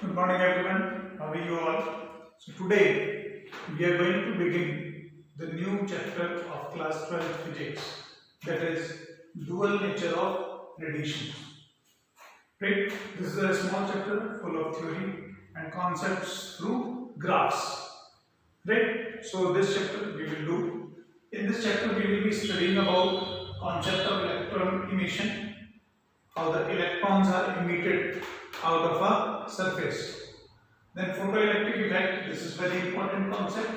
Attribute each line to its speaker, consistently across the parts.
Speaker 1: Good morning everyone, how are you all? So today we are going to begin the new chapter of class 12 physics, that is dual nature of radiations. Right? This is a small chapter full of theory and concepts through graphs. Right? So this chapter we will do. In this chapter we will be studying about concept of electron emission, how the electrons are emitted out of a surface. Then photoelectric effect, this is very important concept.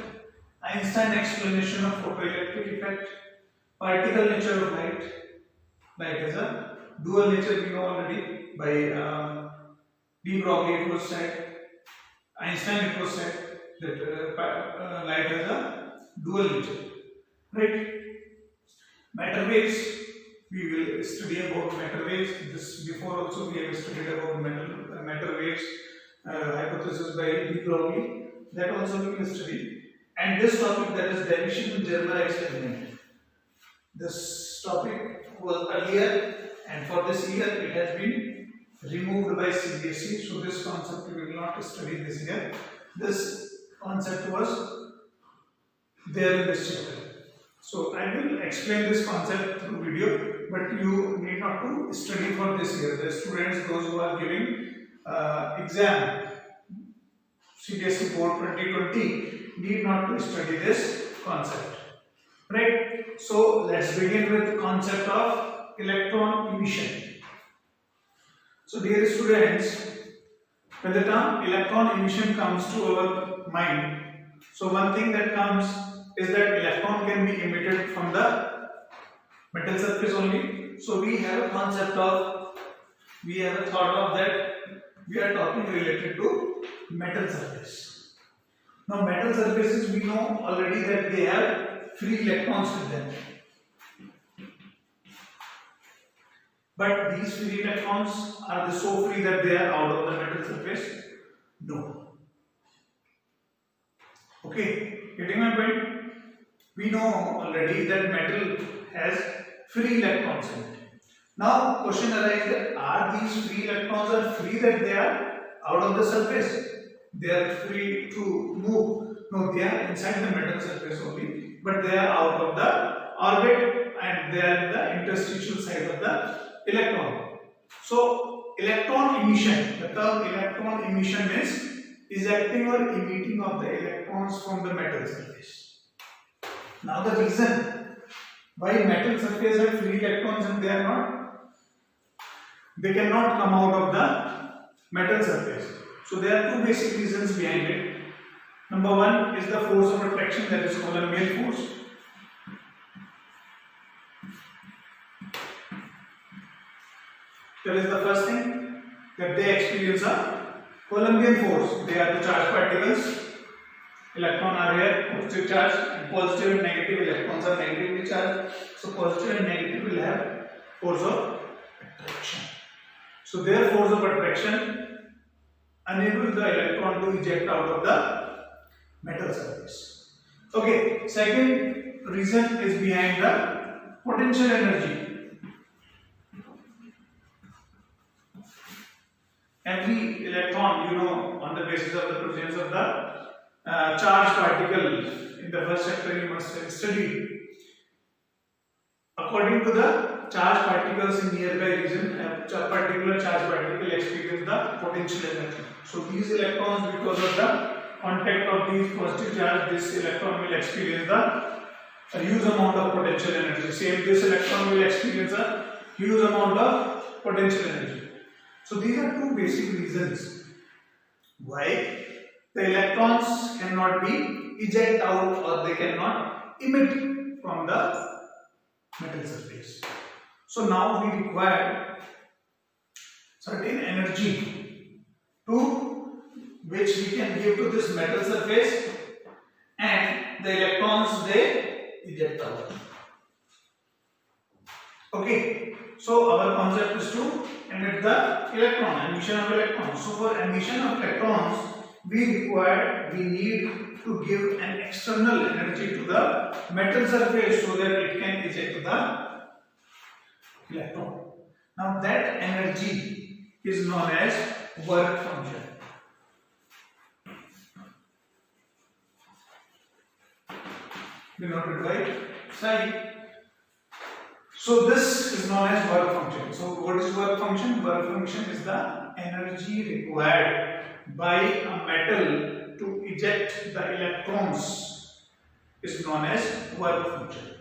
Speaker 1: Einstein explanation of photoelectric effect. Particle nature of light. Light has a dual nature, we know already by de Broglie it was said. Einstein it was said that light has a dual nature. Right? Matter waves, we will study about matter waves. This before also we have studied about matter waves hypothesis by de Broglie. That also we will study. And this topic, that is Davison-Germer experiment. This topic was earlier, and for this year it has been removed by CBSE. So this concept we will not study this year. This concept was there in this chapter. So I will explain this concept through video, but you need not to study for this year. The students, those who are giving exam CBSE Board 2020, need not to study this concept. Right? So let's begin with the concept of electron emission. So dear students, when the term electron emission comes to our mind, so one thing that comes is that electron can be emitted from the metal surface only. So we have a concept of, we have a thought of that we are talking related to metal surface. Now metal surfaces, we know already that they have free electrons with them. But these free electrons, are they so free that they are out of the metal surface? No. Okay, getting my point? We know already that metal has free electrons in it. Now question arises that are these free electrons are free that they are out of the surface? They are free to move. No, they are inside the metal surface only, but they are out of the orbit and they are in the interstitial side of the electron. So electron emission, the term electron emission is ejecting or emitting of the electrons from the metal surface. Now the reason why metal surface have free electrons and they are not, they cannot come out of the metal surface. So there are two basic reasons behind it. Number one is the force of attraction, that is Coulombian force. That is the first thing, that they experience a Coulombian force. They are the charged particles. Electron are here, positive charge, and positive and negative electrons are negatively charged. So positive and negative will have force of attraction. So their force of attraction enables the electron to eject out of the metal surface. Okay, second reason is behind the potential energy. Every electron, you know, on the basis of the presence of the charged particle, in the first chapter you must have studied. According to the charged particles in nearby region, a particular charged particle experience the potential energy. So these electrons, because of the contact of these positive charge, this electron will experience a huge amount of potential energy. Same, this electron will experience a huge amount of potential energy. So these are two basic reasons why the electrons cannot be eject out or they cannot emit from the metal surface. So now we require certain energy to which we can give to this metal surface, and the electrons they eject out. Okay, so our concept is to emit the electron, emission of electrons. So for emission of electrons, we need to give an external energy to the metal surface so that it can eject the electron. Now that energy is known as work function. denoted by psi. So this is known as work function. So what is work function? Work function is the energy required by a metal to eject the electrons is known as work function.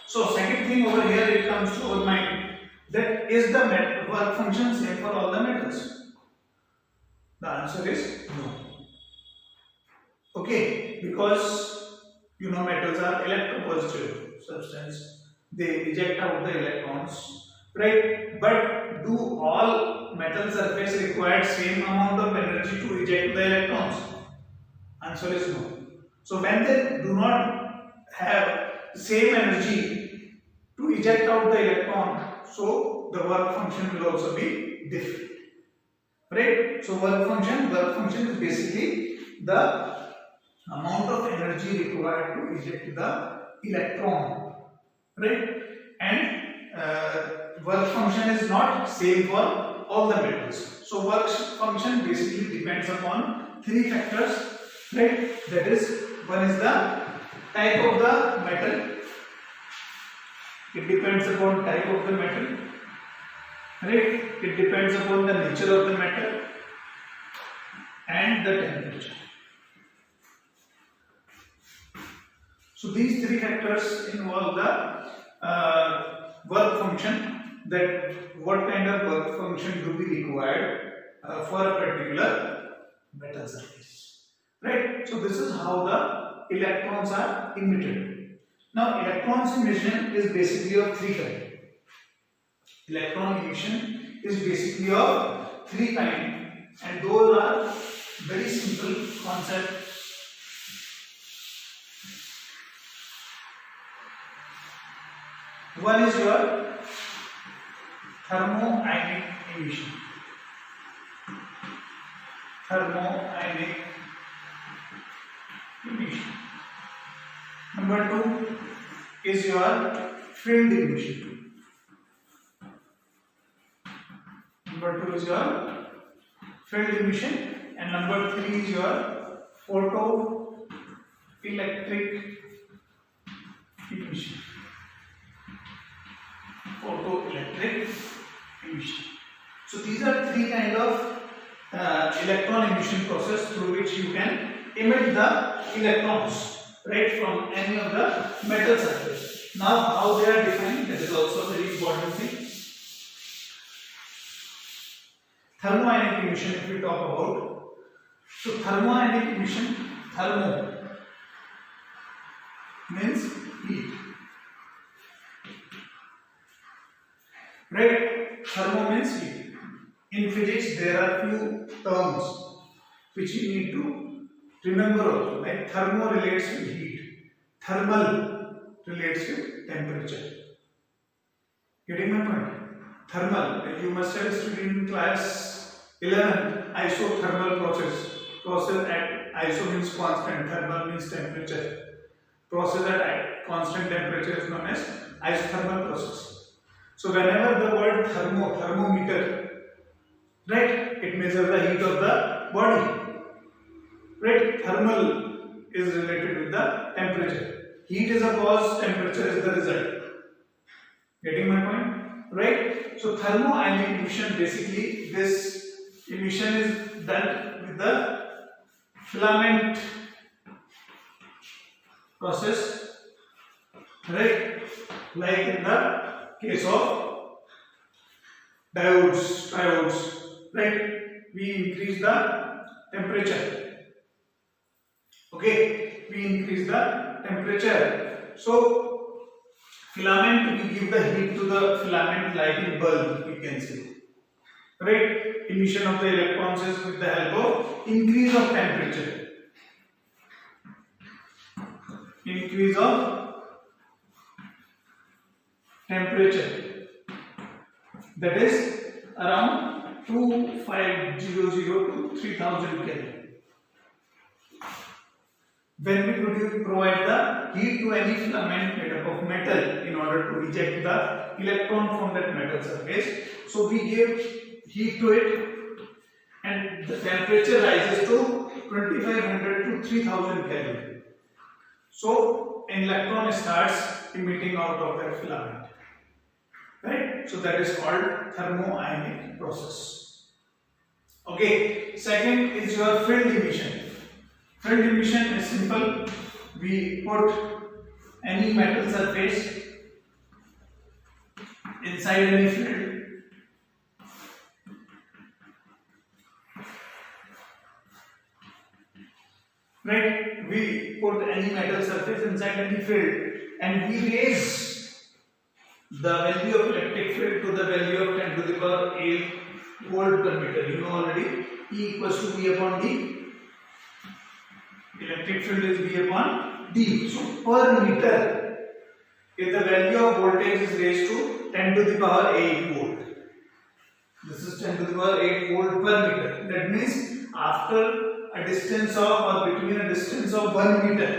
Speaker 1: So second thing over here, it comes to our mind, that is the work function same for all the metals? The answer is no. Okay, because you know metals are electropositive substance. They eject out the electrons, right? But do all metal surface require same amount of energy to eject the electrons? Answer is no. So when they do not have same energy to eject out the electron, so the work function will also be different, right? So work function is basically the amount of energy required to eject the electron, right? And work function is not same for all the metals. So work function basically depends upon three factors, right? That is, one is the type of the metal. It depends upon type of the metal, right? It depends upon the nature of the metal and the temperature. So these three factors involve the work function, that what kind of work function do we require for a particular metal surface, right? So this is how the electrons are emitted. Now electrons emission is basically of three kinds. Electron emission is basically of three kinds, and those are very simple concepts. One is your thermoionic emission. Thermoionic emission. Number two is your field emission. Number two is your field emission, and number three is your photoelectric emission. Photoelectric emission. So these are three kind of electron emission process through which you can emit the electrons, right, from any of the metal surface. Now how they are defined, that is also a very important thing. Thermoionic emission, if we talk about, so thermoionic emission, thermo means heat, right? Thermo means heat. In physics, there are few terms which you need to remember also. Like thermo relates with heat, thermal relates with temperature. Getting my point? Thermal, like you must have studied in class 11, isothermal process. Process at iso means constant, thermal means temperature. Process at constant temperature is known as isothermal process. So whenever the word thermo, thermometer, right, it measures the heat of the body, right? Thermal is related with the temperature. Heat is a cause, temperature is the result. Getting my point? Right? So thermoionic emission, basically this emission is done with the filament process, right? Like in the case of diodes, triodes, right? We increase the temperature. Okay, we increase the temperature. So filament, we give the heat to the filament like in bulb, we can say, right? Emission of the electrons is with the help of increase of temperature. Increase of temperature, that is around 2500 to 3000 Kelvin. When we provide the heat to any filament made up of metal in order to eject the electron from that metal surface, so we give heat to it and the temperature rises to 2500 to 3000 Kelvin. So an electron starts emitting out of that filament, right? So that is called thermoionic process. Okay, second is your field emission. Field emission is simple. We put any metal surface inside any field. Right? We put any metal surface inside any field and we raise the value of electric field to the value of 10 to the power 8 volt per meter. You know already E equals to V upon D. Electric field is V upon D. So per meter, if the value of voltage is raised to 10 to the power 8 volt, this is 10 to the power 8 volt per meter. That means after a distance of or between a distance of 1 meter,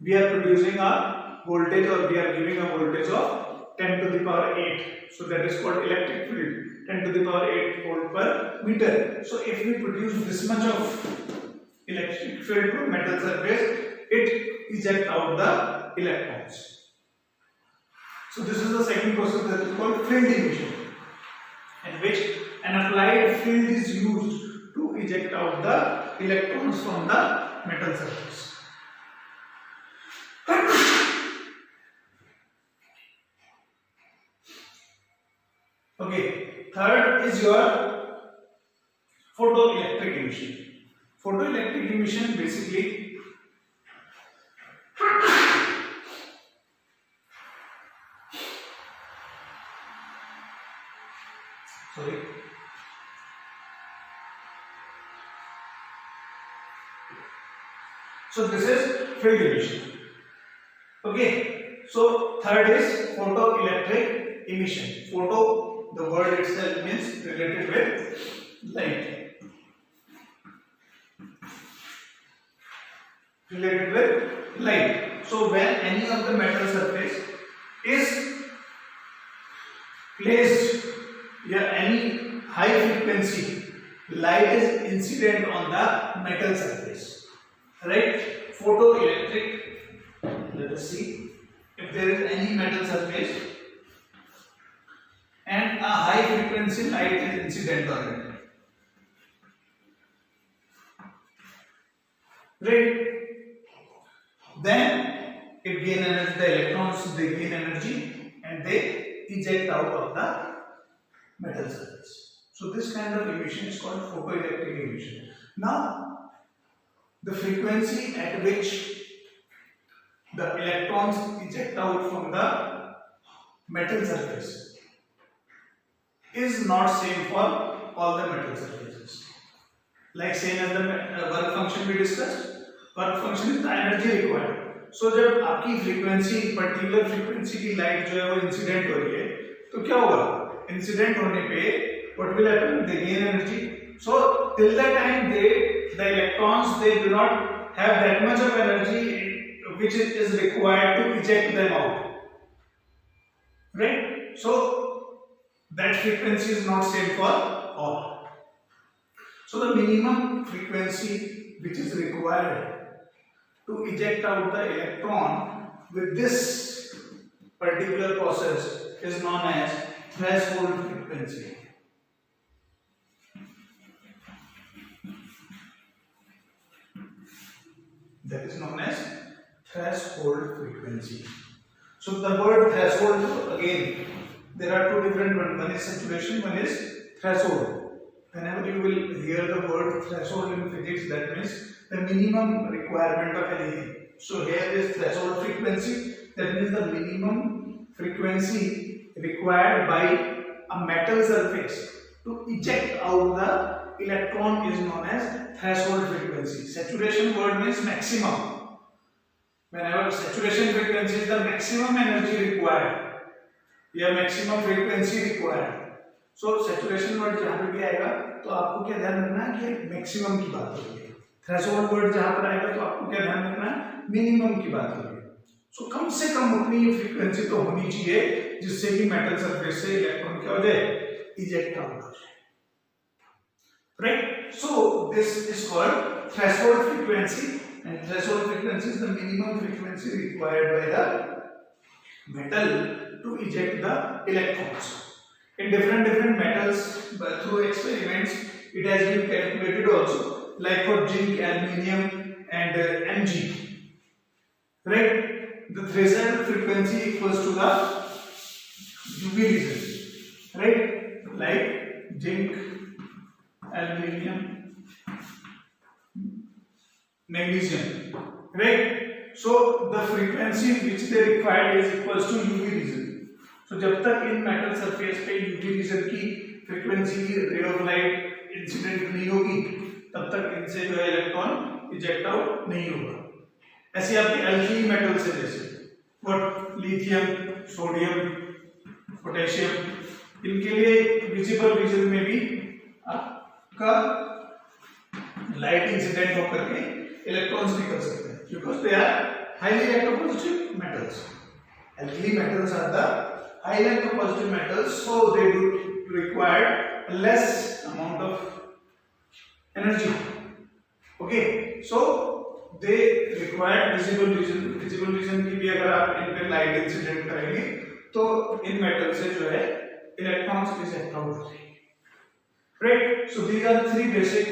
Speaker 1: we are producing a voltage or we are giving a voltage of 10 to the power 8. So that is called electric field, 10 to the power 8 volt per meter. So if we produce this much of electric field to metal surface, it ejects out the electrons. So this is the second process that is called field emission, in which an applied field is used to eject out the electrons from the metal surface. Okay, third is your photoelectric emission. Photoelectric emission basically So this is field emission. Okay, so third is photoelectric emission. Photo, the word itself means related with light. Related with light. So when any of the metal surface is placed here, any high frequency light is incident on the metal surface, right? Photoelectric, let us see, if there is any metal surface and a high frequency light is incident on it, right? Then it gain energy, the electrons they gain energy and they eject out of the metal surface. So this kind of emission is called photoelectric emission. Now the frequency at which the electrons eject out from the metal surface is not same for all the metal surfaces. Like same as the work function we discussed. Work function is the energy required. So जब आपकी frequency particular frequency की light जो है वो incident हो रही है तो क्या होगा, इंसिडेंट होने पे what will happen, they gain energy. So till the time the electrons they do not have that much of energy which is required to eject them out, right? So that frequency is not same for all. So the minimum frequency which is required to eject out the electron with this particular process is known as threshold frequency. That is known as threshold frequency. So the word threshold, again there are two different ones. One is saturation, one is threshold. Whenever you will hear the word threshold in physics, that means the minimum requirement of anything. So here is threshold frequency, that means the minimum frequency required by a metal surface to eject out the electron is known as threshold frequency. Saturation word means maximum. Whenever saturation frequency is the maximum energy required, या maximum frequency required. So saturation word जहाँ पे भी आएगा तो आपको क्या ध्यान रखना है कि मैक्सिमम की बात हो रही है. थ्रेशोल्ड वर्ड जहाँ पर आएगा तो आपको क्या ध्यान रखना है, मिनिमम की बात हो रही है. सो कम से कम उतनी ये फ्रीक्वेंसी तो होनी चाहिए जिससे कि मेटल सरफेस से इलेक्ट्रॉन क्या हो जाए, इजेक्ट आउट हो जाए. right? So this is called threshold frequency, and threshold frequency is the minimum frequency required by the metal to eject the electrons. In different metals, but through experiments, it has been calculated also, like for zinc, aluminium, and Mg. Right? The threshold frequency equals to the UV region. Right? Like zinc, aluminium, magnesium. Right? So the frequency which they required is equals to UV region. So जब तक इन metal surface पे UV reason की frequency ray of light incident नहीं होगी, तब तक इनसे जो है इलेक्ट्रॉन इजेक्ट आउट नहीं होगा। ऐसे आपके अल्कली मेटल्स है, जैसे व्हाट लिथियम, सोडियम, पोटेशियम, इनके लिए विजिबल रीजन में भी आपका लाइट इंसिडेंट होकर के इलेक्ट्रॉन्स निकल सकते हैं, because they are highly electropositive metals. Alkali metals are the high electropositive metals, so they do require less amount of energy. Okay, so they require visible region. Visible region की भी अगर आप इन पे लाइट इंसिडेंट करेंगे तो इन metal से जो है इलेक्ट्रॉन्स इजेक्ट आउट होते हैं। Right? So these are three basic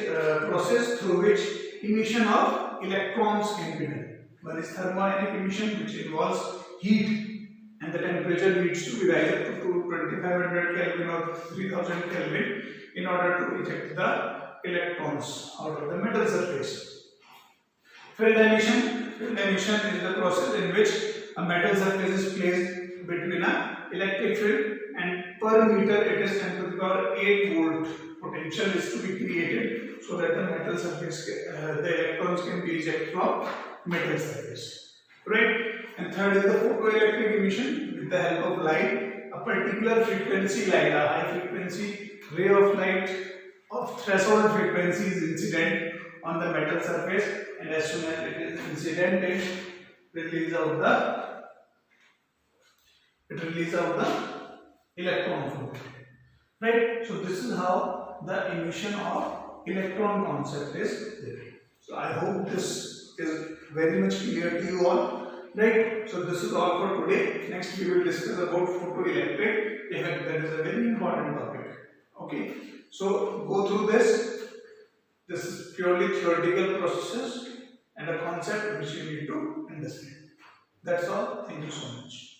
Speaker 1: process through which emission of electrons can be done. One is thermionic emission, which involves heat, and the temperature needs to be raised up to 2500 Kelvin or 3000 Kelvin in order to eject the electrons out of the metal surface. Field emission. Field emission is the process in which a metal surface is placed between an electric field, and per meter it is 10 to the power 8 volt potential is to be created so that the metal surface, the electrons can be ejected from metal surface. Right? And third is the photoelectric emission. With the help of light, a particular frequency light, a high frequency ray of light of threshold frequency is incident on the metal surface, and as soon as it is incident, it releases out the electron flow. Right? So this is how the emission of electron concept is there. So I hope this is very much clear to you all. Right? So this is all for today. Next we will discuss about photoelectric effect. That is a very important topic. Okay? So go through this. This is purely theoretical processes and a concept which you need to understand. That's all. Thank you so much.